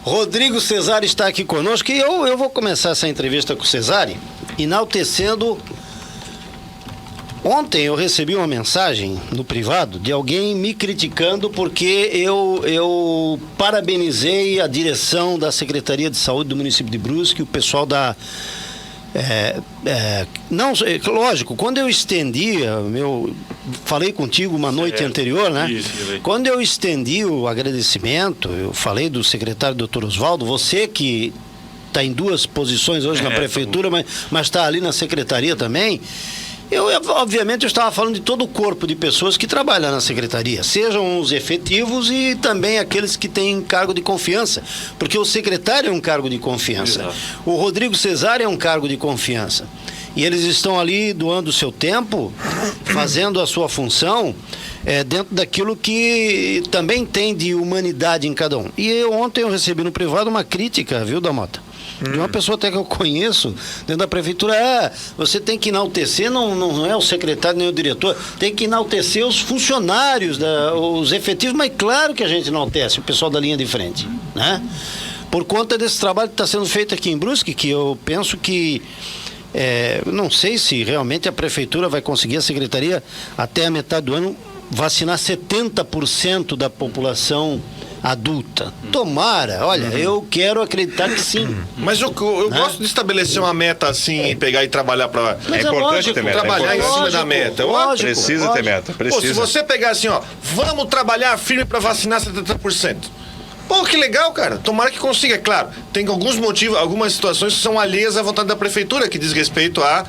Rodrigo Cesari está aqui conosco e eu vou começar essa entrevista com o Cesari enaltecendo. Ontem eu recebi uma mensagem no privado de alguém me criticando porque eu parabenizei a direção da Secretaria de Saúde do município de Brusque, o pessoal da... não, lógico, quando eu estendia, falei contigo uma noite anterior, né? Isso. Quando eu estendi o agradecimento, eu falei do secretário Dr. Oswaldo, você que está em duas posições hoje na prefeitura, mas está ali na secretaria também. Obviamente, eu estava falando de todo o corpo de pessoas que trabalham na secretaria, sejam os efetivos e também aqueles que têm cargo de confiança, porque o secretário é um cargo de confiança. Exato. O Rodrigo Cesari é um cargo de confiança. E eles estão ali doando o seu tempo, fazendo a sua função, dentro daquilo que também tem de humanidade em cada um. E ontem eu recebi no privado uma crítica, viu, Damota? De uma pessoa até que eu conheço dentro da prefeitura. Você tem que enaltecer, não é o secretário nem o diretor, tem que enaltecer os funcionários, os efetivos, mas claro que a gente enaltece o pessoal da linha de frente, né? Por conta desse trabalho que está sendo feito aqui em Brusque, que eu penso que não sei se realmente a prefeitura vai conseguir, a secretaria, até a metade do ano, vacinar 70% da população adulta. Tomara, olha, eu quero acreditar que sim. Mas eu gosto de estabelecer uma meta assim e pegar e trabalhar para... É importante ter meta. Trabalhar em cima da meta. Precisa ter meta. Pô, se você pegar assim, vamos trabalhar firme para vacinar 70%. Pô, que legal, cara. Tomara que consiga. Claro, tem alguns motivos, algumas situações que são alheias à vontade da prefeitura, que diz respeito à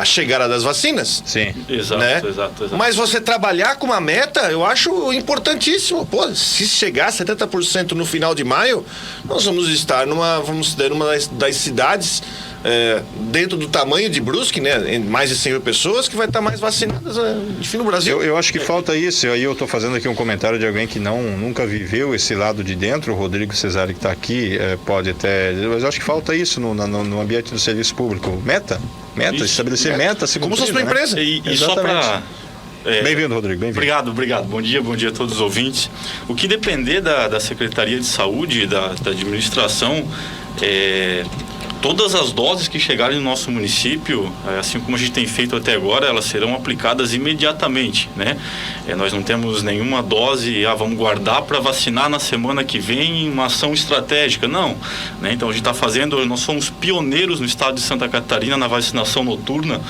chegada das vacinas. Sim. Exato, né? exato. Mas você trabalhar com uma meta, eu acho importantíssimo. Pô, se chegar a 70% no final de maio, nós vamos estar numa das cidades dentro do tamanho de Brusque, né? Mais de 100 mil pessoas que vai estar mais vacinadas, enfim, no Brasil. Eu acho que falta isso. Aí eu estou fazendo aqui um comentário de alguém que nunca viveu esse lado de dentro. O Rodrigo Cesari, que está aqui, pode até... Mas eu acho que falta isso no ambiente do serviço público. Meta, estabelecer meta, se como se fosse uma empresa. E só para... Bem-vindo, Rodrigo, bem-vindo. Obrigado. Bom dia a todos os ouvintes. O que depender da Secretaria de Saúde, da administração, todas as doses que chegarem no nosso município, assim como a gente tem feito até agora, elas serão aplicadas imediatamente, né? Nós não temos nenhuma dose, vamos guardar para vacinar na semana que vem em uma ação estratégica, não, né? Então a gente está fazendo, nós somos pioneiros no estado de Santa Catarina na vacinação noturna,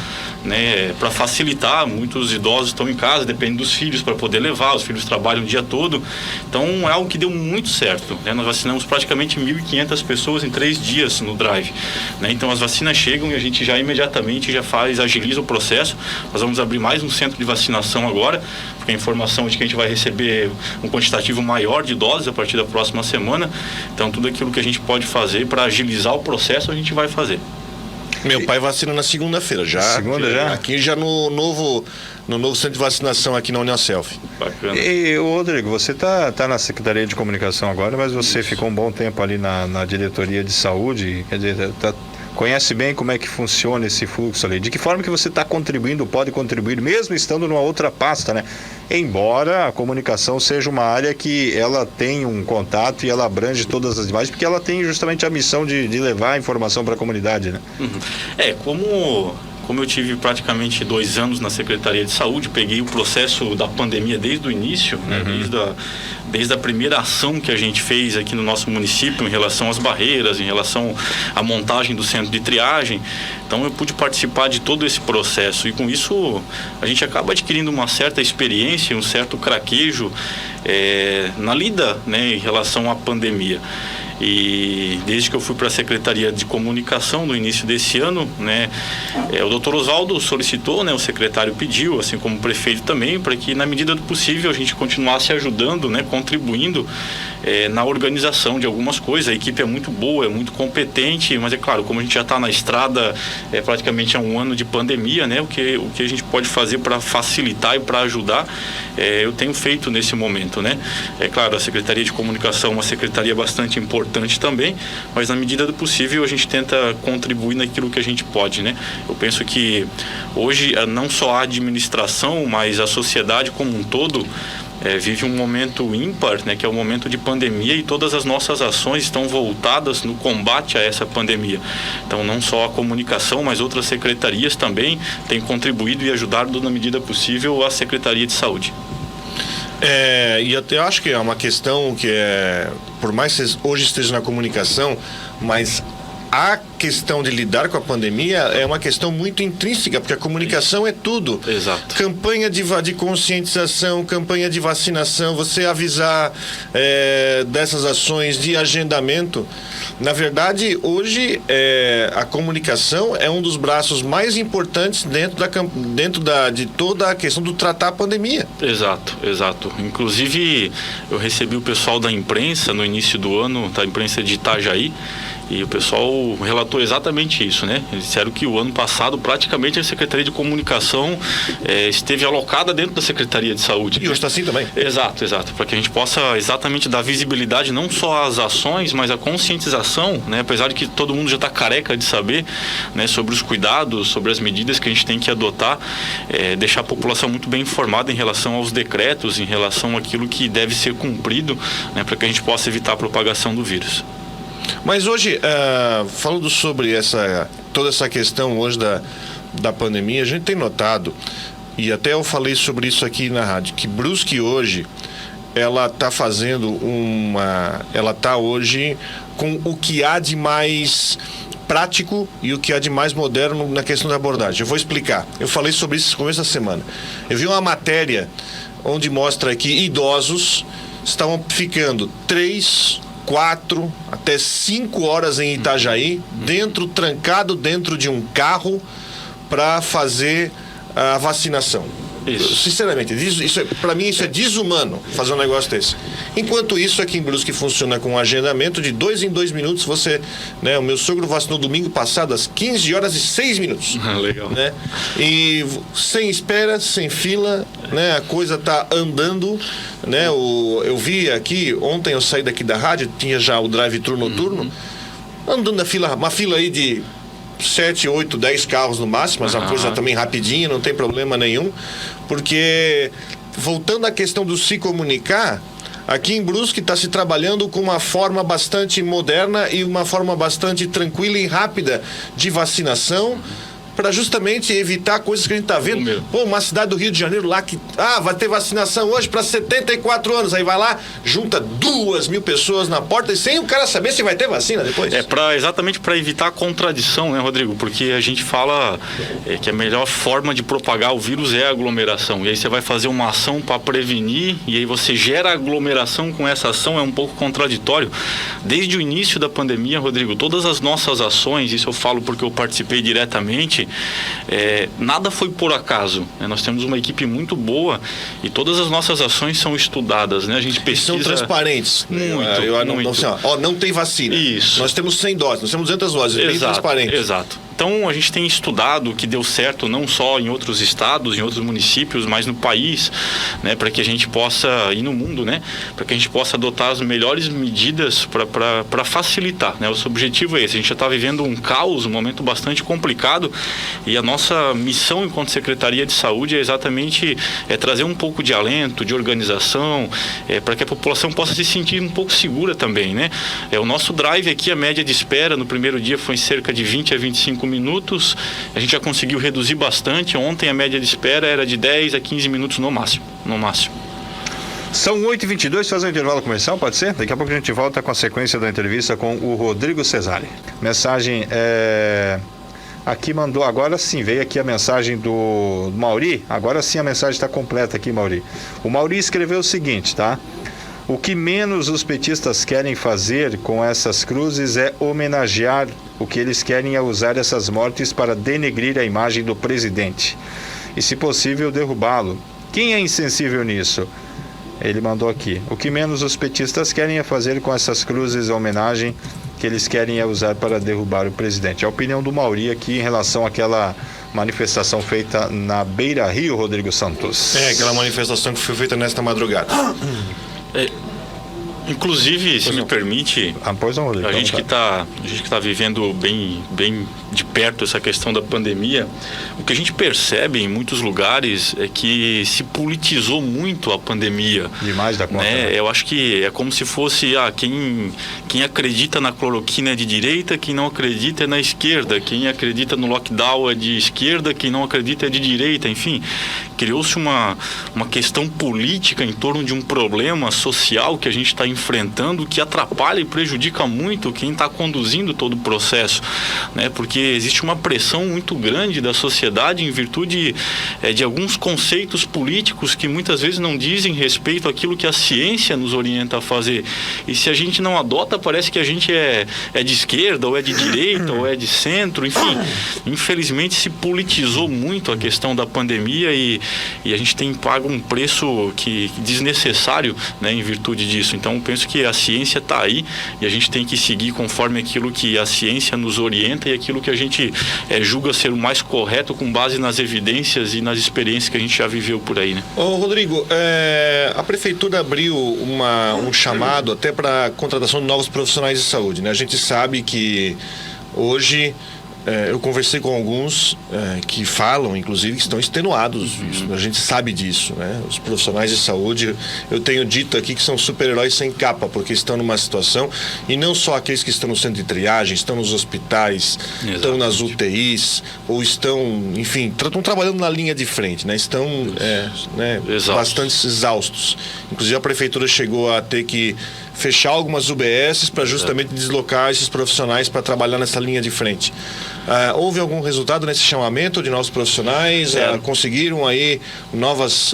né? Para facilitar, muitos idosos estão em casa, depende dos filhos para poder levar, os filhos trabalham o dia todo, então é algo que deu muito certo, né? Nós vacinamos praticamente 1.500 pessoas em 3 dias no drive. Né? Então as vacinas chegam e a gente já imediatamente agiliza o processo. Nós vamos abrir mais um centro de vacinação agora, porque a informação de que a gente vai receber um quantitativo maior de doses a partir da próxima semana. Então tudo aquilo que a gente pode fazer para agilizar o processo a gente vai fazer. Meu pai vacina na segunda-feira já. Aqui já no novo centro de vacinação aqui na União Self. Bacana. E Rodrigo, você tá na Secretaria de Comunicação agora, mas você ficou um bom tempo ali na Diretoria de Saúde, quer dizer, conhece bem como é que funciona esse fluxo ali. De que forma que você está contribuindo, pode contribuir, mesmo estando numa outra pasta, né? Embora a comunicação seja uma área que ela tem um contato e ela abrange todas as demais, porque ela tem justamente a missão de levar a informação para a comunidade, né? Como eu tive praticamente 2 anos na Secretaria de Saúde, peguei o processo da pandemia desde o início, né? Desde a primeira ação que a gente fez aqui no nosso município em relação às barreiras, em relação à montagem do centro de triagem. Então eu pude participar de todo esse processo e com isso a gente acaba adquirindo uma certa experiência, um certo craquejo na lida, né, em relação à pandemia. E desde que eu fui para a Secretaria de Comunicação no início desse ano, né, o Dr. Oswaldo solicitou, né, o secretário pediu, assim como o prefeito também, para que na medida do possível a gente continuasse ajudando, né, contribuindo na organização de algumas coisas. A equipe é muito boa, é muito competente, mas é claro, como a gente já está na estrada praticamente há 1 ano de pandemia, né, o que a gente pode fazer para facilitar e para ajudar, eu tenho feito nesse momento, né. É claro, a Secretaria de Comunicação é uma secretaria bastante importante também, mas na medida do possível a gente tenta contribuir naquilo que a gente pode, né. Eu penso que hoje não só a administração, mas a sociedade como um todo vive um momento ímpar, né, que é o momento de pandemia, e todas as nossas ações estão voltadas no combate a essa pandemia. Então, não só a comunicação, mas outras secretarias também têm contribuído e ajudado na medida possível a Secretaria de Saúde. E até eu acho que é uma questão que por mais que hoje esteja na comunicação, mas a questão de lidar com a pandemia é uma questão muito intrínseca, porque a comunicação é tudo. Exato. Campanha de conscientização, campanha de vacinação, você avisar dessas ações de agendamento. Na verdade, hoje a comunicação é um dos braços mais importantes dentro de toda a questão do tratar a pandemia. Exato, exato. Inclusive, eu recebi o pessoal da imprensa no início do ano, da imprensa de Itajaí, e o pessoal relatou exatamente isso, né? Eles disseram que o ano passado praticamente a Secretaria de Comunicação esteve alocada dentro da Secretaria de Saúde. E hoje está assim também. Exato, exato. Para que a gente possa exatamente dar visibilidade não só às ações, mas à conscientização, né? Apesar de que todo mundo já está careca de saber, né, sobre os cuidados, sobre as medidas que a gente tem que adotar, deixar a população muito bem informada em relação aos decretos, em relação àquilo que deve ser cumprido, né, para que a gente possa evitar a propagação do vírus. Mas hoje, falando sobre toda essa questão hoje da pandemia, a gente tem notado, e até eu falei sobre isso aqui na rádio, que Brusque hoje, ela está hoje com o que há de mais prático e o que há de mais moderno na questão da abordagem. Eu vou explicar. Eu falei sobre isso no começo da semana. Eu vi uma matéria onde mostra que idosos estavam ficando 3, 4 até 5 horas em Itajaí, trancado dentro de um carro para fazer a vacinação. Isso. Sinceramente, para mim isso é desumano, fazer um negócio desse. Enquanto isso, aqui em Brusque funciona com um agendamento de 2 em 2 minutos. O meu sogro vacinou domingo passado às 15 horas e 6 minutos. Legal. Né? E sem espera, sem fila, né? A coisa tá andando, né? Eu vi aqui, ontem eu saí daqui da rádio, tinha já o drive-thru noturno, andando uma fila aí de 7, 8, 10 carros no máximo, mas uma coisa também rapidinha, não tem problema nenhum, porque, voltando à questão do se comunicar, aqui em Brusque está se trabalhando com uma forma bastante moderna e uma forma bastante tranquila e rápida de vacinação, para justamente evitar coisas que a gente está vendo. Uma cidade do Rio de Janeiro lá que vai ter vacinação hoje para 74 anos, aí vai lá, junta 2.000 pessoas na porta e sem o cara saber se vai ter vacina depois. Exatamente para evitar a contradição, né, Rodrigo? Porque a gente fala que a melhor forma de propagar o vírus é a aglomeração, e aí você vai fazer uma ação para prevenir, e aí você gera aglomeração com essa ação, é um pouco contraditório. Desde o início da pandemia, Rodrigo, todas as nossas ações, isso eu falo porque eu participei diretamente, nada foi por acaso, né? Nós temos uma equipe muito boa e todas as nossas ações são estudadas, né? A gente pesquisa... São transparentes. Não tem vacina. Isso. Nós temos 100 doses, nós temos 200 doses, bem transparente. Exato. Então, a gente tem estudado o que deu certo não só em outros estados, em outros municípios, mas no país, né, para que a gente possa, e no mundo, né, para que a gente possa adotar as melhores medidas para facilitar, né? O objetivo é esse. A gente já está vivendo um caos, um momento bastante complicado, e a nossa missão enquanto Secretaria de Saúde é exatamente trazer um pouco de alento, de organização, para que a população possa se sentir um pouco segura também, né? O nosso drive aqui, a média de espera no primeiro dia foi cerca de 20 a 25 minutos, a gente já conseguiu reduzir bastante. Ontem a média de espera era de 10 a 15 minutos no máximo. São 8h22, fazer um intervalo comercial, pode ser? Daqui a pouco a gente volta com a sequência da entrevista com o Rodrigo Cesari. Mensagem aqui mandou, agora sim, veio aqui a mensagem do Mauri, agora sim a mensagem está completa aqui, Mauri. O Mauri escreveu o seguinte, tá? O que menos os petistas querem fazer com essas cruzes é homenagear. O que eles querem é usar essas mortes para denegrir a imagem do presidente e, se possível, derrubá-lo. Quem é insensível nisso? Ele mandou aqui. O que menos os petistas querem é fazer com essas cruzes a homenagem que eles querem é usar para derrubar o presidente. A opinião do Mauri aqui em relação àquela manifestação feita na Beira Rio, Rodrigo Santos. Aquela manifestação que foi feita nesta madrugada. Inclusive, se me permite, Pois não, Rodrigo, a gente que está vivendo bem de perto essa questão da pandemia, o que a gente percebe em muitos lugares é que se politizou muito a pandemia. Demais da conta. Né? Eu acho que é como se fosse quem acredita na cloroquina é de direita, quem não acredita é na esquerda, quem acredita no lockdown é de esquerda, quem não acredita é de direita, enfim. Criou-se uma questão política em torno de um problema social que a gente está enfrentando, que atrapalha e prejudica muito quem está conduzindo todo o processo, né? Porque existe uma pressão muito grande da sociedade em virtude de alguns conceitos políticos que muitas vezes não dizem respeito àquilo que a ciência nos orienta a fazer. E se a gente não adota, parece que a gente é de esquerda, ou é de direita, ou é de centro, enfim. Infelizmente se politizou muito a questão da pandemia e a gente tem pago um preço desnecessário, né, em virtude disso. Então, eu penso que a ciência está aí e a gente tem que seguir conforme aquilo que a ciência nos orienta e aquilo que a gente julga ser o mais correto com base nas evidências e nas experiências que a gente já viveu por aí, né? Ô, Rodrigo, a prefeitura abriu um chamado até para a contratação de novos profissionais de saúde, né? A gente sabe que hoje eu conversei com alguns que falam, inclusive, que estão extenuados. A gente sabe disso, né? Os profissionais de saúde, eu tenho dito aqui que são super-heróis sem capa, porque estão numa situação, e não só aqueles que estão no centro de triagem, estão nos hospitais, Exatamente. Estão nas UTIs, ou estão, enfim, estão trabalhando na linha de frente, né? Estão bastante exaustos. Inclusive, a prefeitura chegou a ter que fechar algumas UBSs para justamente deslocar esses profissionais para trabalhar nessa linha de frente. Houve algum resultado nesse chamamento de novos profissionais? Conseguiram aí novas,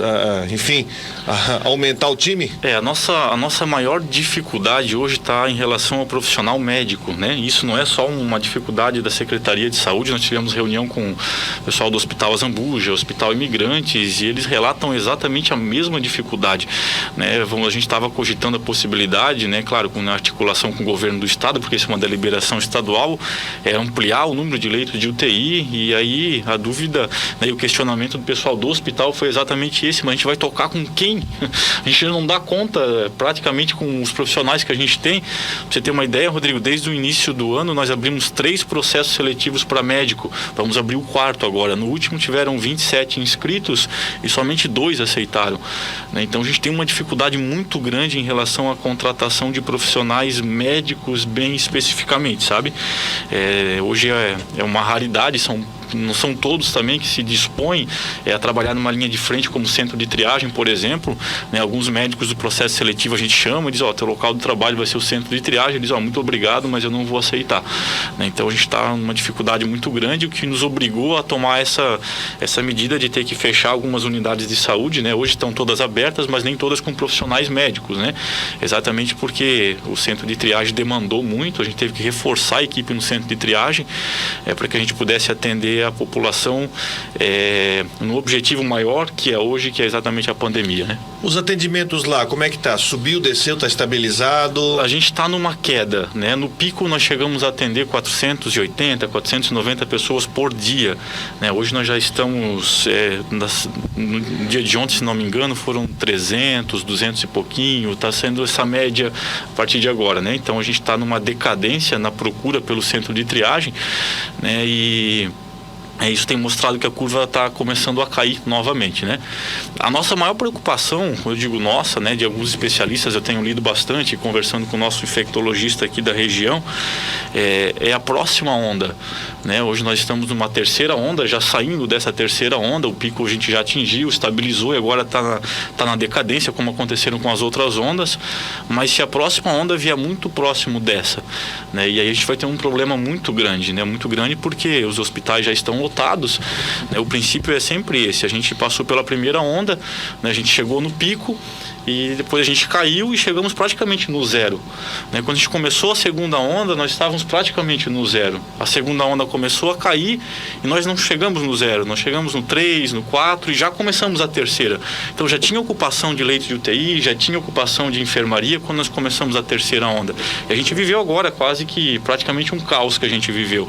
aumentar o time? A nossa maior dificuldade hoje está em relação ao profissional médico, né? Isso não é só uma dificuldade da Secretaria de Saúde. Nós tivemos reunião com o pessoal do Hospital Azambuja, Hospital Imigrantes, e eles relatam exatamente a mesma dificuldade, né? A gente estava cogitando a possibilidade, né, claro, com articulação com o governo do estado, porque isso é uma deliberação estadual, ampliar o número de leitos de UTI, e aí a dúvida, né, e o questionamento do pessoal do hospital foi exatamente esse: mas a gente vai tocar com quem? A gente não dá conta praticamente com os profissionais que a gente tem. Pra você ter uma ideia, Rodrigo, desde o início do ano nós abrimos 3 processos seletivos para médico, vamos abrir o 4º agora. No último tiveram 27 inscritos e somente 2 aceitaram, né? Então a gente tem uma dificuldade muito grande em relação à contratação de profissionais médicos bem especificamente, sabe? Hoje é uma raridade, não são todos também que se dispõem a trabalhar numa linha de frente como centro de triagem, por exemplo, né? Alguns médicos do processo seletivo a gente chama e diz: teu local de trabalho vai ser o centro de triagem. Eles dizem: muito obrigado, mas eu não vou aceitar, né? Então a gente está numa dificuldade muito grande, o que nos obrigou a tomar essa medida de ter que fechar algumas unidades de saúde, né? Hoje estão todas abertas, mas nem todas com profissionais médicos, né? Exatamente porque o centro de triagem demandou muito, a gente teve que reforçar a equipe no centro de triagem para que a gente pudesse atender a população no objetivo maior que é hoje, que é exatamente a pandemia, né? Os atendimentos lá, como é que tá? Subiu, desceu, tá estabilizado? A gente está numa queda, né? No pico nós chegamos a atender 480, 490 pessoas por dia, né? Hoje nós já estamos, no dia de ontem, se não me engano, foram 300, 200 e pouquinho, está sendo essa média a partir de agora, né? Então a gente está numa decadência na procura pelo centro de triagem, né? E isso tem mostrado que a curva está começando a cair novamente, né? A nossa maior preocupação, eu digo nossa, né, de alguns especialistas, eu tenho lido bastante, conversando com o nosso infectologista aqui da região, é a próxima onda, né? Hoje nós estamos numa 3ª onda, já saindo dessa 3ª onda, o pico a gente já atingiu, estabilizou e agora está na decadência, como aconteceram com as outras ondas. Mas se a próxima onda vier muito próximo dessa, né, e aí a gente vai ter um problema muito grande, né? Muito grande, porque os hospitais já estão lotados, né? O princípio é sempre esse: a gente passou pela primeira onda, né? A gente chegou no pico e depois a gente caiu e chegamos praticamente no zero, né? Quando a gente começou a segunda onda, nós estávamos praticamente no zero. A segunda onda começou a cair e nós não chegamos no zero, nós chegamos no 3, no 4 e já começamos a 3ª. Então já tinha ocupação de leitos de UTI, já tinha ocupação de enfermaria quando nós começamos a 3ª onda. E a gente viveu agora quase que praticamente um caos que a gente viveu,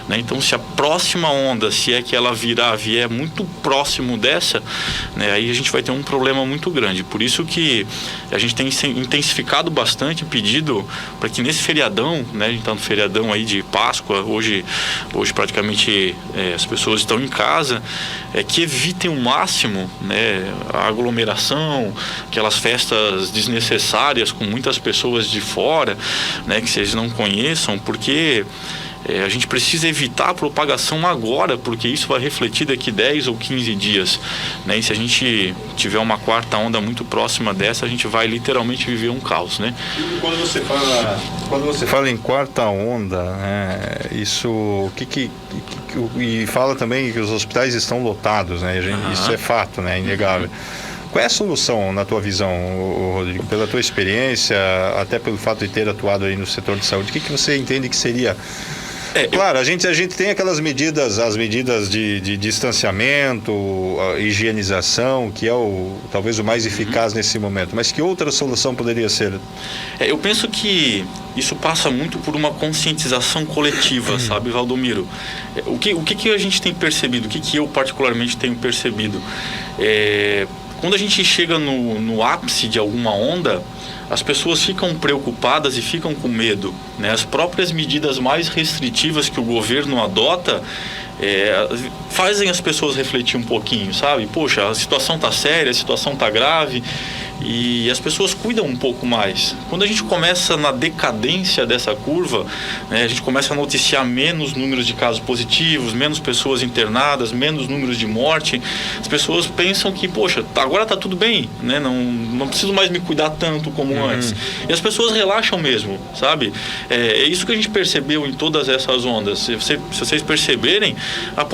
né? Então se a próxima onda, se é que ela vier muito próximo dessa, né, aí a gente vai ter um problema muito grande. Por isso que que a gente tem intensificado bastante o pedido para que nesse feriadão, né, a gente está no feriadão aí de Páscoa, hoje praticamente as pessoas estão em casa, que evitem o máximo, né, a aglomeração, aquelas festas desnecessárias com muitas pessoas de fora, né, que vocês não conheçam, porque a gente precisa evitar a propagação agora, porque isso vai refletir daqui 10 ou 15 dias, né? E se a gente tiver uma quarta onda muito próxima dessa, a gente vai literalmente viver um caos, né? E quando você fala em quarta onda, né, isso e fala também que os hospitais estão lotados, né? Isso é fato, né? Inegável. Qual é a solução, na tua visão, Rodrigo, pela tua experiência, até pelo fato de ter atuado aí no setor de saúde? O que você entende que seria? Claro, a gente tem aquelas medidas, as medidas de distanciamento, a higienização, que é talvez o mais eficaz nesse momento, mas que outra solução poderia ser? Eu penso que isso passa muito por uma conscientização coletiva, sabe, Valdomiro? O que a gente tem percebido, o que eu particularmente tenho percebido? Quando a gente chega no ápice de alguma onda, as pessoas ficam preocupadas e ficam com medo, né? As próprias medidas mais restritivas que o governo adota fazem as pessoas refletir um pouquinho, sabe? Poxa, a situação está séria, a situação está grave, e as pessoas cuidam um pouco mais. Quando a gente começa na decadência dessa curva, né, a gente começa a noticiar menos números de casos positivos, menos pessoas internadas, menos números de morte, as pessoas pensam que, poxa, agora está tudo bem, né? Não preciso mais me cuidar tanto como antes. E as pessoas relaxam mesmo, sabe? É isso que a gente percebeu em todas essas ondas. Se vocês perceberem,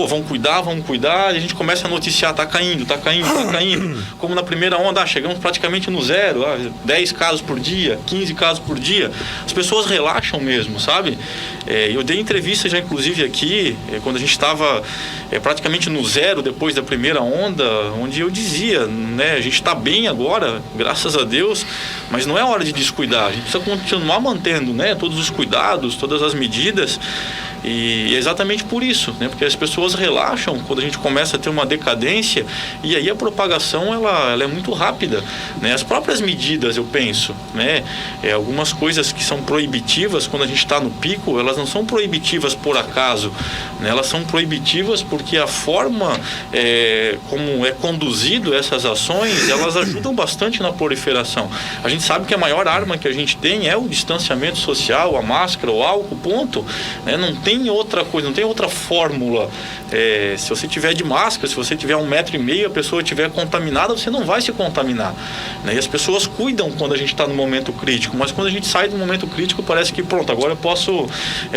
vamos cuidar, e a gente começa a noticiar, tá caindo. Como na primeira onda, chegamos praticamente no zero, 10 casos por dia, 15 casos por dia. As pessoas relaxam mesmo, sabe? Eu dei entrevista já, inclusive, aqui, quando a gente estava praticamente no zero depois da primeira onda, onde eu dizia, né, a gente está bem agora, graças a Deus, mas não é hora de descuidar. A gente precisa continuar mantendo, né, todos os cuidados, todas as medidas. E é exatamente por isso, né? Porque as pessoas relaxam quando a gente começa a ter uma decadência, e aí a propagação ela é muito rápida, né? As próprias medidas, eu penso, né? Algumas coisas que são proibitivas quando a gente está no pico, elas não são proibitivas por acaso, né? Elas são proibitivas porque a forma como é conduzido essas ações, elas ajudam bastante na proliferação. A gente sabe que a maior arma que a gente tem é o distanciamento social, a máscara, o álcool, ponto, né? Não tem outra coisa, não tem outra fórmula. Se você tiver de máscara, se você tiver 1,5 m, a pessoa estiver contaminada, você não vai se contaminar, né? E as pessoas cuidam quando a gente está no momento crítico, mas quando a gente sai do momento crítico, parece que pronto, agora eu posso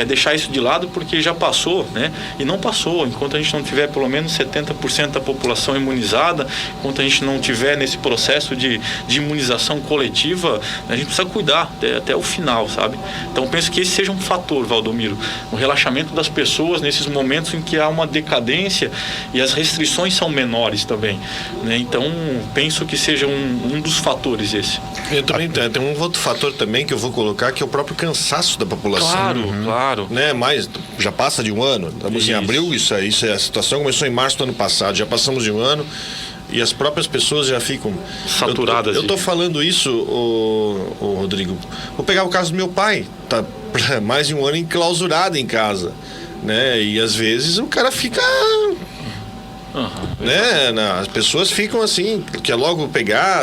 deixar isso de lado porque já passou, né? E não passou. Enquanto a gente não tiver pelo menos 70% da população imunizada, enquanto a gente não tiver nesse processo de imunização coletiva, a gente precisa cuidar até o final, sabe? Então eu penso que esse seja um fator, Valdomiro, o relaxamento das pessoas nesses momentos em que há uma decadência e as restrições são menores também, né? Então penso que seja um dos fatores esse. Eu também tem um outro fator também que eu vou colocar, que é o próprio cansaço da população. Claro. Né? Mas já passa de um ano, estamos em abril, isso é a situação começou em março do ano passado, já passamos de um ano. E as próprias pessoas já ficam saturadas. Eu estou falando isso, Rodrigo. Vou pegar o caso do meu pai. Tá mais de um ano enclausurado em casa, né? E às vezes o cara fica... né? As pessoas ficam assim, quer logo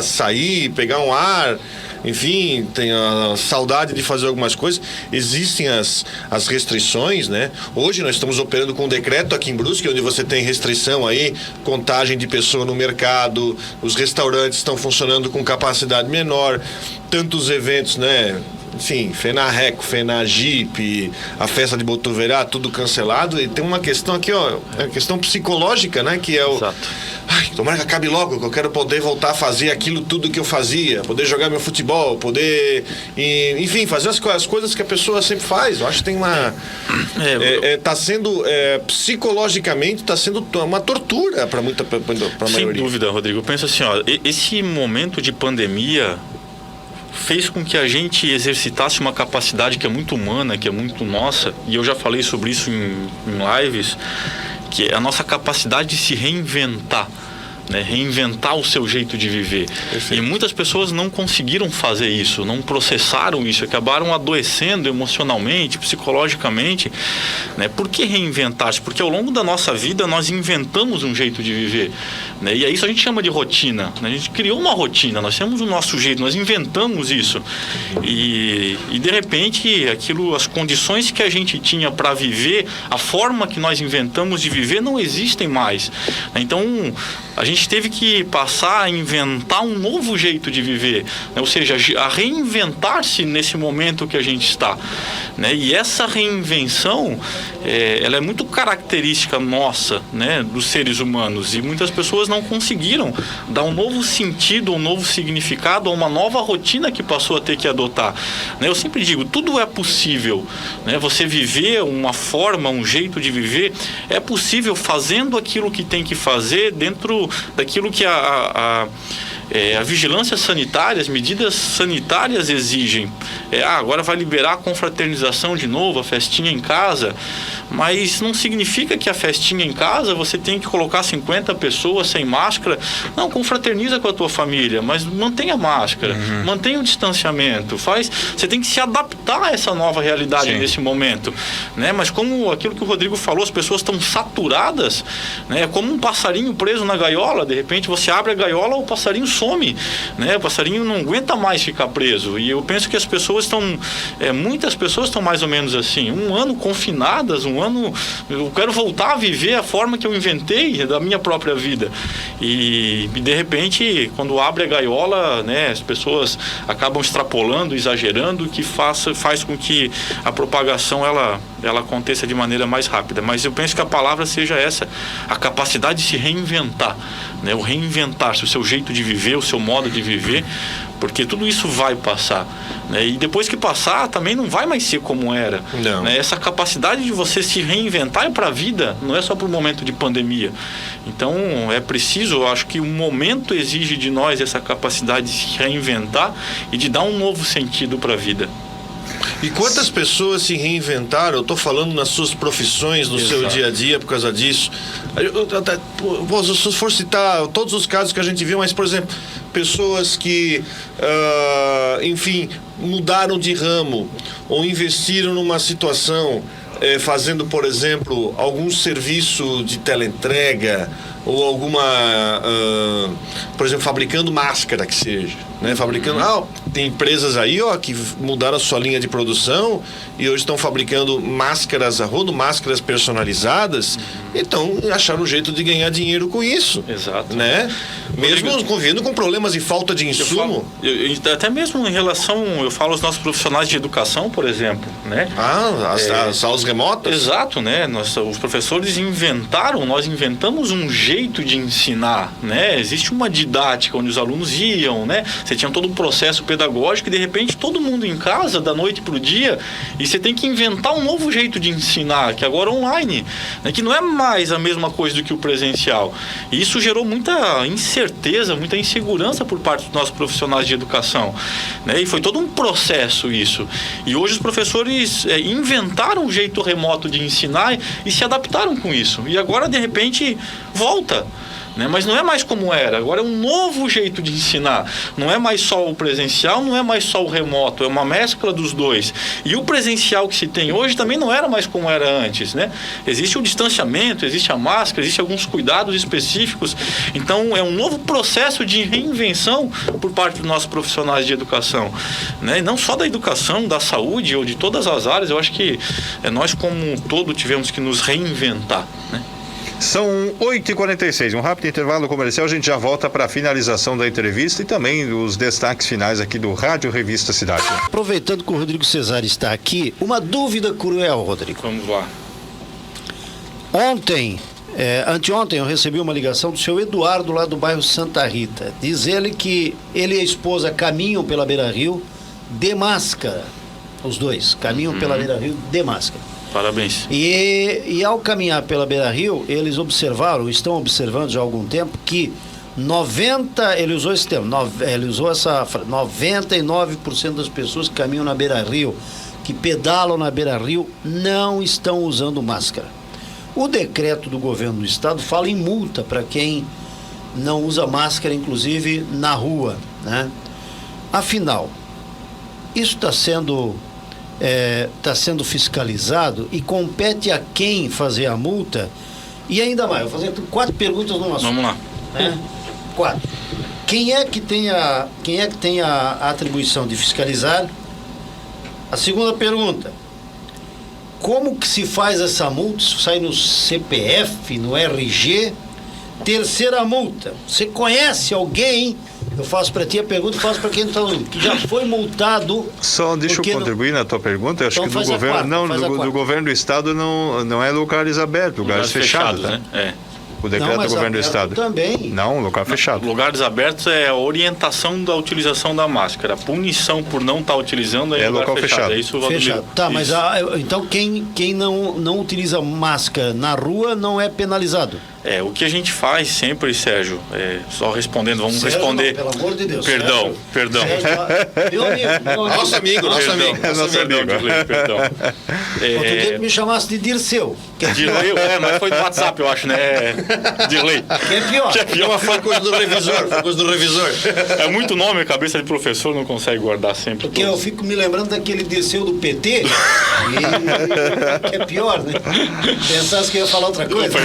sair, pegar um ar... Enfim, tem a saudade de fazer algumas coisas. Existem as restrições, né? Hoje nós estamos operando com um decreto aqui em Brusque, onde você tem restrição aí, contagem de pessoa no mercado, os restaurantes estão funcionando com capacidade menor, tantos eventos, né? Enfim, FENARRECO, FENAGIP, a festa de Botuverá, tudo cancelado. E tem uma questão aqui, a questão psicológica, né? Que é o... Exato. Tomara que acabe logo, que eu quero poder voltar a fazer aquilo tudo que eu fazia, poder jogar meu futebol, poder, enfim, fazer as coisas que a pessoa sempre faz. Eu acho que tem uma... tá sendo, psicologicamente, está sendo uma tortura para a maioria. Sem dúvida, Rodrigo. Eu penso assim, esse momento de pandemia fez com que a gente exercitasse uma capacidade que é muito humana, que é muito nossa, e eu já falei sobre isso em lives, que é a nossa capacidade de se reinventar, né? Reinventar o seu jeito de viver. Perfeito. E muitas pessoas não conseguiram fazer isso, não processaram isso, acabaram adoecendo emocionalmente, psicologicamente, né? Por que reinventar-se? Porque ao longo da nossa vida nós inventamos um jeito de viver, né? E isso a gente chama de rotina, né? A gente criou uma rotina, nós temos o nosso jeito, nós inventamos isso. E de repente as condições que a gente tinha para viver, a forma que nós inventamos de viver não existem mais. Então a gente teve que passar a inventar um novo jeito de viver, né? Ou seja, a reinventar-se nesse momento que a gente está, né? E essa reinvenção, ela é muito característica nossa, né? Dos seres humanos, e muitas pessoas não conseguiram dar um novo sentido, um novo significado a uma nova rotina que passou a ter que adotar, né? Eu sempre digo, tudo é possível, né? Você viver uma forma, um jeito de viver, é possível fazendo aquilo que tem que fazer dentro daquilo que a vigilância sanitária, as medidas sanitárias exigem. Agora vai liberar a confraternização de novo, a festinha em casa, mas não significa que a festinha em casa você tem que colocar 50 pessoas sem máscara. Não, confraterniza com a tua família, mas mantenha a máscara, mantenha o distanciamento, você tem que se adaptar a essa nova realidade. Sim. Nesse momento, né? Mas como aquilo que o Rodrigo falou, as pessoas estão saturadas, né? É como um passarinho preso na gaiola, de repente você abre a gaiola, o passarinho some, né? O passarinho não aguenta mais ficar preso. E eu penso que as pessoas muitas pessoas estão mais ou menos assim, um ano confinadas, eu quero voltar a viver a forma que eu inventei da minha própria vida. E de repente, quando abre a gaiola, né, as pessoas acabam extrapolando, exagerando, que faz com que a propagação ela aconteça de maneira mais rápida. Mas eu penso que a palavra seja essa, a capacidade de se reinventar, né? O reinventar-se, o seu jeito de viver, o seu modo de viver, porque tudo isso vai passar, né? E depois que passar, também não vai mais ser como era. Não. Né? Essa capacidade de você se reinventar é para a vida, não é só para o momento de pandemia. Então é preciso, eu acho que o momento exige de nós essa capacidade de se reinventar e de dar um novo sentido para a vida. E quantas pessoas se reinventaram, eu estou falando nas suas profissões, no seu dia a dia, por causa disso. Se for citar todos os casos que a gente viu, mas, por exemplo, pessoas que, enfim, mudaram de ramo ou investiram numa situação, fazendo, por exemplo, algum serviço de teleentrega ou alguma, por exemplo, fabricando máscara, que seja, né? Fabricando, tem empresas aí, que mudaram a sua linha de produção e hoje estão fabricando máscaras a rodo, máscaras personalizadas, então acharam um jeito de ganhar dinheiro com isso. Exato. Né? Mesmo convivendo com problemas e falta de insumo. Até mesmo em relação, eu falo aos nossos profissionais de educação, por exemplo, né? As aulas remotas? Exato, né? Os professores nós inventamos um jeito de ensinar, né? Existe uma didática onde os alunos iam, né? Você tinha todo um processo pedagógico e de repente todo mundo em casa, da noite para o dia, e você tem que inventar um novo jeito de ensinar, que agora é online, né? Que não é mais a mesma coisa do que o presencial. E isso gerou muita incerteza, muita insegurança por parte dos nossos profissionais de educação, né? E foi todo um processo isso. E hoje os professores inventaram um jeito remoto de ensinar e se adaptaram com isso. E agora, de repente, volta. Né? Mas não é mais como era, agora é um novo jeito de ensinar, não é mais só o presencial, não é mais só o remoto, é uma mescla dos dois. E o presencial que se tem hoje também não era mais como era antes, né? Existe o distanciamento, existe a máscara, existe alguns cuidados específicos, então é um novo processo de reinvenção por parte dos nossos profissionais de educação, né? E não só da educação, da saúde ou de todas as áreas, eu acho que nós como um todo tivemos que nos reinventar, né? São 8h46, um rápido intervalo comercial, a gente já volta para a finalização da entrevista e também os destaques finais aqui do Rádio Revista Cidade. Aproveitando que o Rodrigo Cesário está aqui, uma dúvida cruel, Rodrigo. Vamos lá. Anteontem eu recebi uma ligação do seu Eduardo lá do bairro Santa Rita. Diz ele que ele e a esposa caminham pela Beira-Rio de máscara. Os dois caminham pela Beira-Rio de máscara. Parabéns. E ao caminhar pela Beira-Rio, eles estão observando já há algum tempo que ele usou esse termo, ele usou essa frase, 99% das pessoas que caminham na Beira-Rio, que pedalam na Beira-Rio, não estão usando máscara. O decreto do governo do estado fala em multa para quem não usa máscara, inclusive na rua, né? Afinal, isso está sendo fiscalizado e compete a quem fazer a multa? E ainda mais, eu vou fazer 4 perguntas numa só. Vamos lá. Né? 4. Quem é que tem a atribuição de fiscalizar? A segunda pergunta: como que se faz essa multa? Isso sai no CPF, no RG? Terceira multa: você conhece alguém? Eu faço para ti a pergunta e faço para quem está ouvindo, que já foi multado. Só deixa eu contribuir na tua pergunta. Eu acho então que do governo do estado não é lugares abertos, lugares fechados, tá? né? É. O decreto do governo do estado. Também. Não, local fechado. Lugares abertos é a orientação da utilização da máscara. A punição por não estar utilizando é lugar local fechado. É isso, fechado. Tá, mas então quem não utiliza máscara na rua não é penalizado? O que a gente faz sempre, Sérgio, só respondendo, vamos Sérgio, responder. Não, pelo amor de Deus. Perdão. Sérgio, meu amigo. Nosso amigo. Perdão. Outro dia que me chamasse de Dirceu. Dirley, mas foi no WhatsApp, eu acho, né? Dirley. Que é pior. Foi coisa do revisor. É muito nome, a cabeça de professor não consegue guardar sempre. Porque eu fico me lembrando daquele Dirceu do PT, que é pior, né? Pensasse que eu ia falar outra coisa.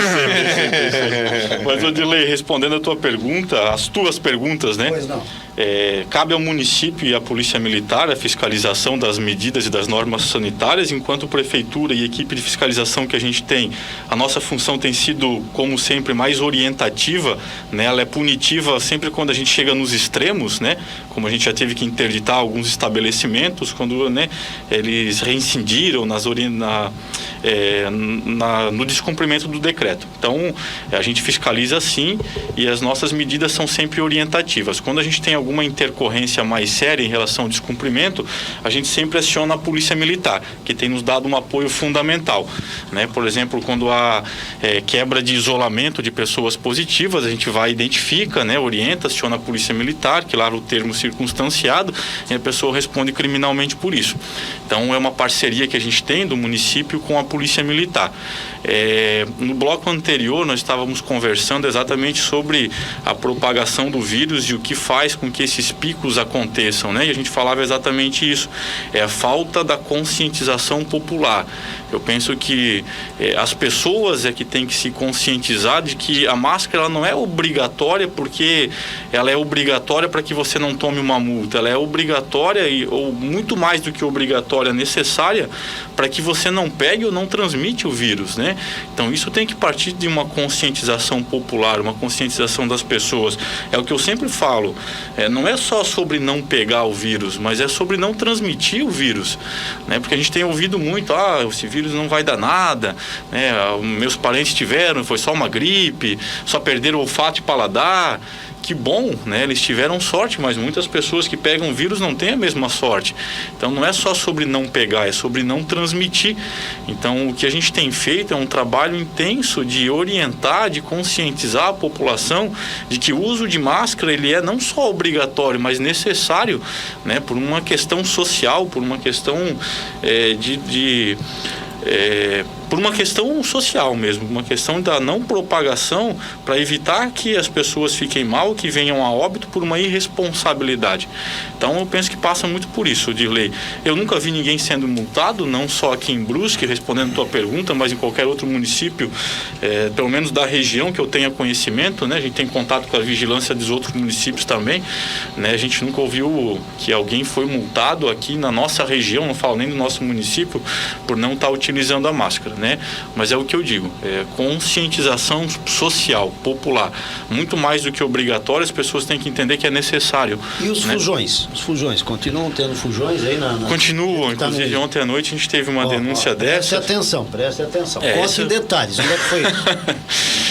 Mas, Odilei, respondendo a tua pergunta, as tuas perguntas, né? Pois não. Cabe ao município e à Polícia Militar a fiscalização das medidas e das normas sanitárias, enquanto prefeitura e equipe de fiscalização que a gente tem, a nossa função tem sido, como sempre, mais orientativa, né? Ela é punitiva sempre quando a gente chega nos extremos, né? Como a gente já teve que interditar alguns estabelecimentos, quando, né, eles reincindiram no descumprimento do decreto. Então, a gente fiscaliza sim e as nossas medidas são sempre orientativas. Quando a gente tem alguma intercorrência mais séria em relação ao descumprimento, a gente sempre aciona a Polícia Militar, que tem nos dado um apoio fundamental, né? Por exemplo, quando há quebra de isolamento de pessoas positivas, a gente vai, identifica, né, orienta, aciona a Polícia Militar, que lá o termo circunstanciado, e a pessoa responde criminalmente por isso. Então, é uma parceria que a gente tem do município com a Polícia Militar. No bloco anterior, nós estávamos conversando exatamente sobre a propagação do vírus e o que faz com que esses picos aconteçam, né? E a gente falava exatamente isso, a falta da conscientização popular. Eu penso que as pessoas que têm que se conscientizar de que a máscara ela não é obrigatória porque ela é obrigatória para que você não tome uma multa. Ela é obrigatória, ou muito mais do que obrigatória, necessária para que você não pegue ou não transmite o vírus, né? Então isso tem que partir de uma conscientização popular, uma conscientização das pessoas. É o que eu sempre falo, não é só sobre não pegar o vírus, mas é sobre não transmitir o vírus, né? Porque a gente tem ouvido muito, esse vírus não vai dar nada, né? Meus parentes tiveram, foi só uma gripe, só perderam o olfato e paladar. Que bom, né? Eles tiveram sorte, mas muitas pessoas que pegam vírus não têm a mesma sorte. Então não é só sobre não pegar, é sobre não transmitir. Então o que a gente tem feito é um trabalho intenso de orientar, de conscientizar a população de que o uso de máscara ele é não só obrigatório, mas necessário, né? Por uma questão social, por uma questão por uma questão social mesmo, uma questão da não propagação, para evitar que as pessoas fiquem mal, que venham a óbito por uma irresponsabilidade. Então eu penso que passa muito por isso, Dirley. Eu nunca vi ninguém sendo multado, não só aqui em Brusque, respondendo a tua pergunta, mas em qualquer outro município, pelo menos da região que eu tenha conhecimento, né? A gente tem contato com a vigilância dos outros municípios também, né? A gente nunca ouviu que alguém foi multado aqui na nossa região, não falo nem do nosso município, por não estar utilizando a máscara, né? Mas é o que eu digo, conscientização social, popular, muito mais do que obrigatório, as pessoas têm que entender que é necessário. E os fujões? Os fujões, continuam tendo fujões aí Continuam, inclusive ontem à noite a gente teve uma denúncia dessa. Preste atenção. Conte em detalhes, onde é que foi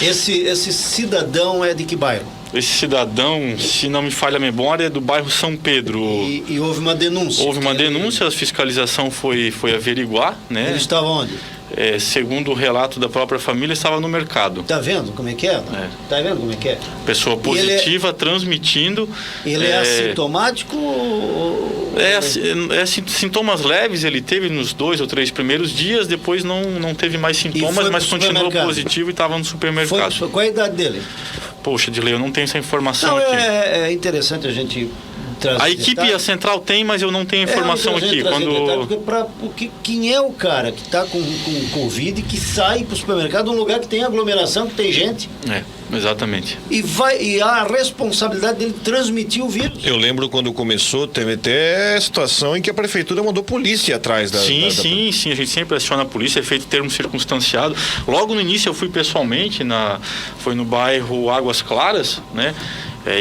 isso? Esse cidadão é de que bairro? Esse cidadão, se não me falha a memória, é do bairro São Pedro. E houve uma denúncia? Houve uma denúncia, a fiscalização foi averiguar, né? Ele estava onde? segundo o relato da própria família, estava no mercado. Tá vendo como é que é? Tá vendo como é que é? Pessoa positiva, transmitindo. Ele é assintomático? Sintomas leves ele teve nos 2 ou 3 primeiros dias, depois não teve mais sintomas, mas continuou positivo e estava no supermercado. Qual a idade dele? Poxa, Dilei, eu não tenho essa informação aqui. É interessante a gente trazer. A equipe e a central tem, mas eu não tenho informação aqui. Porque quem é o cara que está com Covid, que sai para o supermercado, um lugar que tem aglomeração, que tem gente. Exatamente. E a responsabilidade dele transmitir o vírus. Eu lembro quando começou, teve até situação em que a prefeitura mandou polícia atrás da... Sim, a gente sempre aciona a polícia, é feito termo circunstanciado. Logo no início eu fui pessoalmente, foi no bairro Águas Claras, né?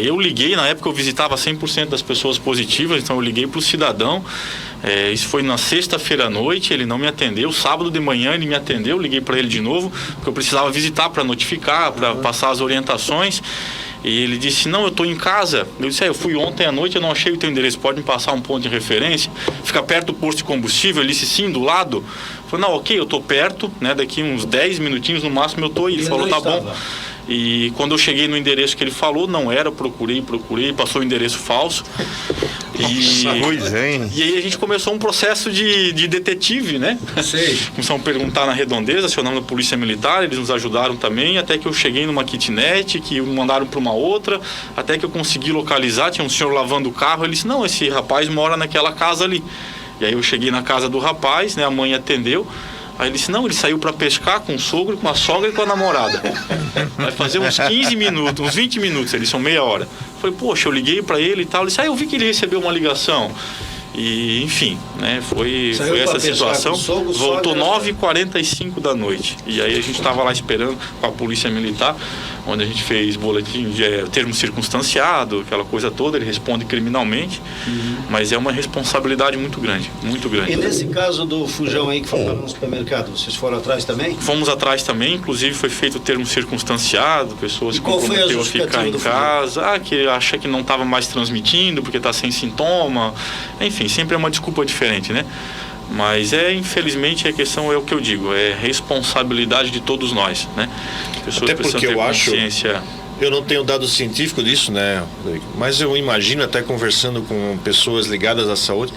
Eu liguei, na época eu visitava 100% das pessoas positivas, então eu liguei para o cidadão. Isso foi na sexta-feira à noite, ele não me atendeu. Sábado de manhã ele me atendeu, liguei para ele de novo, porque eu precisava visitar para notificar, para passar as orientações. E ele disse, não, eu estou em casa. Eu disse, eu fui ontem à noite, eu não achei o teu endereço, pode me passar um ponto de referência? Fica perto do posto de combustível? Ele disse, sim, do lado. Eu falei, não, ok, eu estou perto, né? Daqui uns 10 minutinhos no máximo eu estou. E ele falou, tá bom. E quando eu cheguei no endereço que ele falou, não era, procurei, passou o endereço falso. E aí a gente começou um processo de detetive, né? Começamos a perguntar na redondeza, acionamos a polícia militar, eles nos ajudaram também, até que eu cheguei numa kitnet, que me mandaram para uma outra, até que eu consegui localizar, tinha um senhor lavando o carro, ele disse, não, esse rapaz mora naquela casa ali. E aí eu cheguei na casa do rapaz, né? A mãe atendeu. Aí ele disse, não, ele saiu para pescar com o sogro, com a sogra e com a namorada. Vai fazer uns 15 minutos, uns 20 minutos, eles são meia hora. Eu falei, poxa, eu liguei para ele e tal. Ele disse, eu vi que ele recebeu uma ligação. E, enfim, né, foi essa situação. Voltou 9h45 da noite. E aí a gente estava lá esperando com a polícia militar, onde a gente fez boletim de termo circunstanciado, aquela coisa toda, ele responde criminalmente, mas é uma responsabilidade muito grande, muito grande. E nesse caso do fujão aí que foi no supermercado, vocês foram atrás também? Fomos atrás também, inclusive foi feito o termo circunstanciado, pessoas se comprometeu a ficar em casa, que acha que não estava mais transmitindo porque está sem sintoma, enfim, sempre é uma desculpa diferente, né? Mas infelizmente a questão é o que eu digo, é responsabilidade de todos nós, né? Até porque eu acho, eu não tenho dado científico disso, né? Mas eu imagino, até conversando com pessoas ligadas à saúde,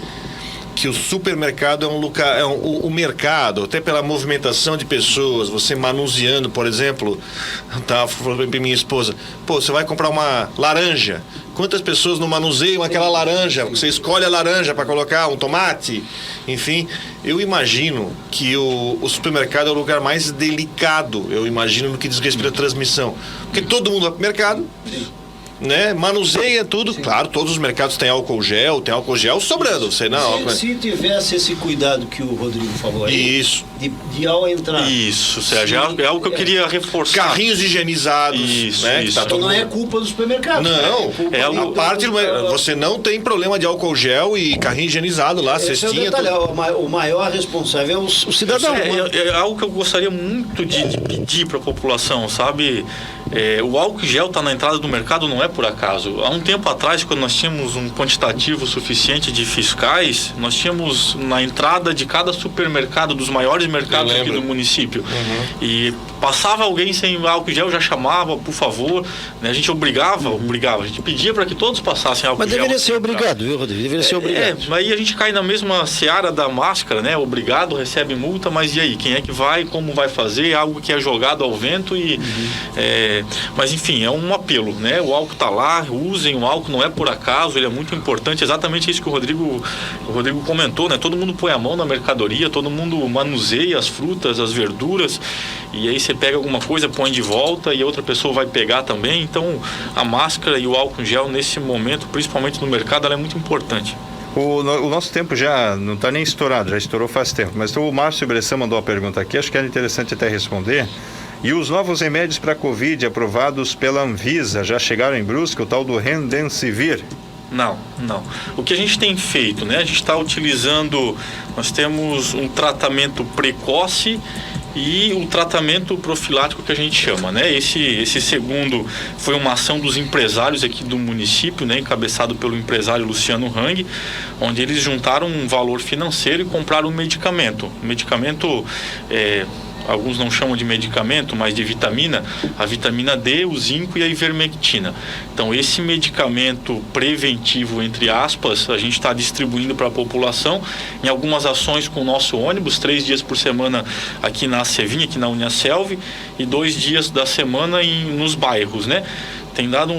que o supermercado é um lugar, o mercado, até pela movimentação de pessoas, você manuseando, por exemplo, tá falando para minha esposa, você vai comprar uma laranja, quantas pessoas não manuseiam aquela laranja? Você escolhe a laranja para colocar um tomate, enfim, eu imagino que o supermercado é o lugar mais delicado, eu imagino, no que diz respeito à transmissão, porque todo mundo vai para o mercado, né? Manuseia tudo. Sim. Claro, todos os mercados têm álcool gel sobrando. Você não. Se tivesse esse cuidado que o Rodrigo falou aí. Isso. De ao entrar. Isso, Sérgio. É algo que eu queria reforçar. Carrinhos higienizados. Isso, né? isso. Então não é culpa do supermercado. Não. A parte você não tem problema de álcool gel e carrinho higienizado lá, cestinha. O maior responsável é o cidadão. É algo que eu gostaria muito de pedir para a população, sabe? O álcool gel está na entrada do mercado, não é por acaso. Há um tempo atrás, quando nós tínhamos um quantitativo suficiente de fiscais, nós tínhamos na entrada de cada supermercado, dos maiores mercados aqui do município. E passava alguém sem álcool gel, já chamava, por favor. Né? A gente obrigava, a gente pedia para que todos passassem álcool gel. Mas deveria ser obrigado, viu, Rodrigo? Deveria ser obrigado. Mas aí a gente cai na mesma seara da máscara, né? Obrigado, recebe multa, mas e aí? Quem é que vai? Como vai fazer? Algo que é jogado ao vento e... mas enfim, é um apelo, né? O álcool está lá, usem o álcool, não é por acaso, ele é muito importante, exatamente isso que o Rodrigo comentou, né? Todo mundo põe a mão na mercadoria, todo mundo manuseia as frutas, as verduras, e aí você pega alguma coisa, põe de volta e a outra pessoa vai pegar também. Então a máscara e o álcool em gel nesse momento, principalmente no mercado, ela é muito importante. O nosso tempo já não está nem estourado, já estourou faz tempo, mas o Márcio Bressan mandou uma pergunta aqui, acho que era interessante até responder. E os novos remédios para a Covid aprovados pela Anvisa já chegaram em Brusque, o tal do Remdesivir? Não. O que a gente tem feito, né? A gente está utilizando, nós temos um tratamento precoce e o tratamento profilático que a gente chama, né? Esse segundo foi uma ação dos empresários aqui do município, né? Encabeçado pelo empresário Luciano Hang, onde eles juntaram um valor financeiro e compraram um medicamento. O medicamento alguns não chamam de medicamento, mas de vitamina, a vitamina D, o zinco e a ivermectina. Então, esse medicamento preventivo, entre aspas, a gente está distribuindo para a população em algumas ações com o nosso ônibus, 3 dias por semana aqui na Acevinha, aqui na Uniaselv, e 2 dias da semana nos bairros, né?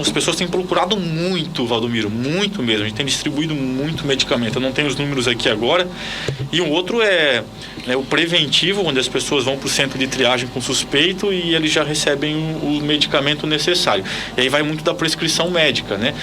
As pessoas têm procurado muito, Valdomiro, muito mesmo. A gente tem distribuído muito medicamento. Eu não tenho os números aqui agora. E um outro é o preventivo, onde as pessoas vão para o centro de triagem com suspeito e eles já recebem o medicamento necessário. E aí vai muito da prescrição médica, né?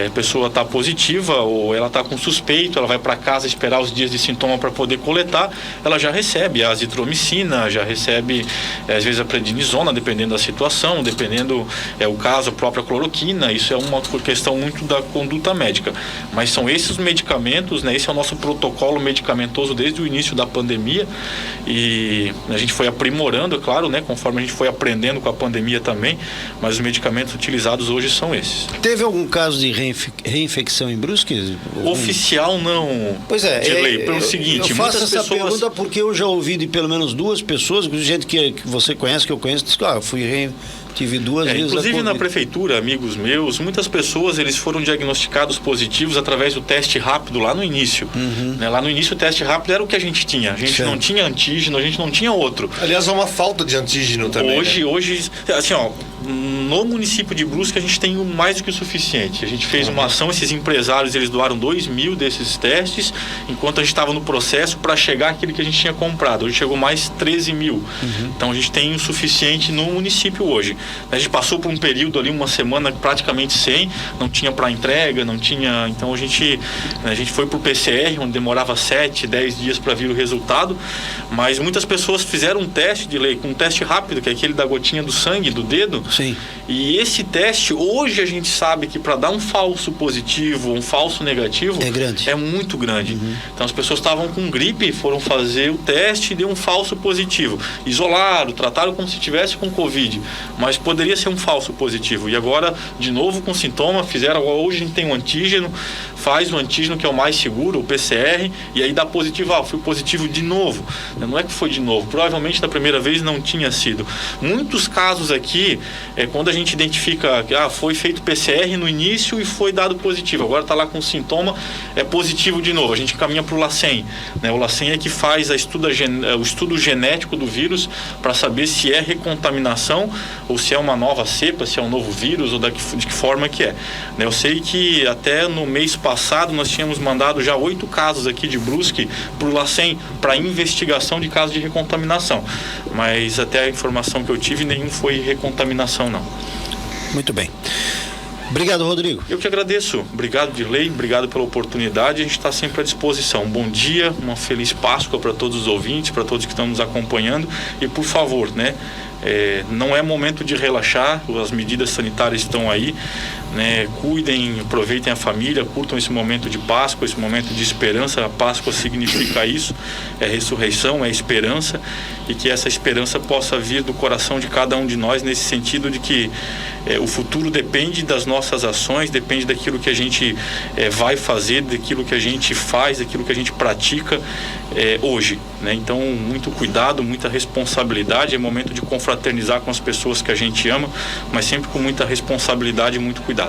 A pessoa está positiva ou ela está com suspeito, ela vai para casa esperar os dias de sintoma para poder coletar, ela já recebe a azitromicina, já recebe, às vezes, a prednisona, dependendo da situação, dependendo o caso, a própria cloroquina. Isso é uma questão muito da conduta médica. Mas são esses medicamentos, né? Esse é o nosso protocolo medicamentoso desde o início da pandemia, e a gente foi aprimorando, é claro, né? Conforme a gente foi aprendendo com a pandemia também, mas os medicamentos utilizados hoje são esses. Teve algum caso de reinfecção em Brusque? Oficial não. Pois é, pelo seguinte, eu faço essa pessoas... pergunta porque eu já ouvi de pelo menos 2 pessoas, gente que você conhece, que eu conheço, diz que tive 2 vezes. Inclusive na prefeitura, amigos meus, muitas pessoas eles foram diagnosticados positivos através do teste rápido lá no início. Né? Lá no início o teste rápido era o que a gente tinha. A gente não tinha antígeno, a gente não tinha outro. Aliás, é uma falta de antígeno também. Hoje, assim, no município de Brusque a gente tem mais do que o suficiente. A gente fez uma ação, esses empresários eles doaram 2.000 desses testes, enquanto a gente estava no processo para chegar aquele que a gente tinha comprado. Hoje chegou mais 13.000. Então a gente tem o suficiente no município hoje. A gente passou por um período ali, uma semana praticamente sem, não tinha para entrega, não tinha. Então a gente foi pro PCR, onde demorava 7, 10 dias para vir o resultado, mas muitas pessoas fizeram um teste um teste rápido, que é aquele da gotinha do sangue, do dedo. Sim. E esse teste, hoje a gente sabe que para dar um falso positivo, um falso negativo, é muito grande. Então as pessoas estavam com gripe, foram fazer o teste e deu um falso positivo. Isolaram, trataram como se tivesse com Covid, mas poderia ser um falso positivo. E agora, de novo com sintoma, hoje a gente tem um antígeno, faz o antígeno que é o mais seguro, o PCR, e aí dá positivo. Fui positivo de novo. Não é que foi de novo, provavelmente da primeira vez não tinha sido. Muitos casos aqui, quando a gente identifica que foi feito PCR no início e foi dado positivo, agora está lá com sintoma, é positivo de novo. A gente caminha para o LACEN. O LACEN é que faz o estudo genético do vírus para saber se é recontaminação ou se é uma nova cepa, se é um novo vírus ou de que forma que é. Eu sei que até no mês passado nós tínhamos mandado já 8 casos aqui de Brusque para o LACEN para investigação de casos de recontaminação, mas até a informação que eu tive, nenhum foi recontaminação não. Muito bem. Obrigado, Rodrigo. Eu que agradeço. Obrigado, Dirley. Obrigado pela oportunidade. A gente está sempre à disposição. Um bom dia, uma feliz Páscoa para todos os ouvintes, para todos que estão nos acompanhando. E, por favor, não é momento de relaxar, as medidas sanitárias estão aí, cuidem, aproveitem a família, curtam esse momento de Páscoa, esse momento de esperança. A Páscoa significa isso, é ressurreição, é esperança, e que essa esperança possa vir do coração de cada um de nós, nesse sentido de que o futuro depende das nossas ações, depende daquilo que a gente vai fazer, daquilo que a gente faz, daquilo que a gente pratica hoje. Então, muito cuidado, muita responsabilidade. É momento de confraternizar com as pessoas que a gente ama, mas sempre com muita responsabilidade e muito cuidado.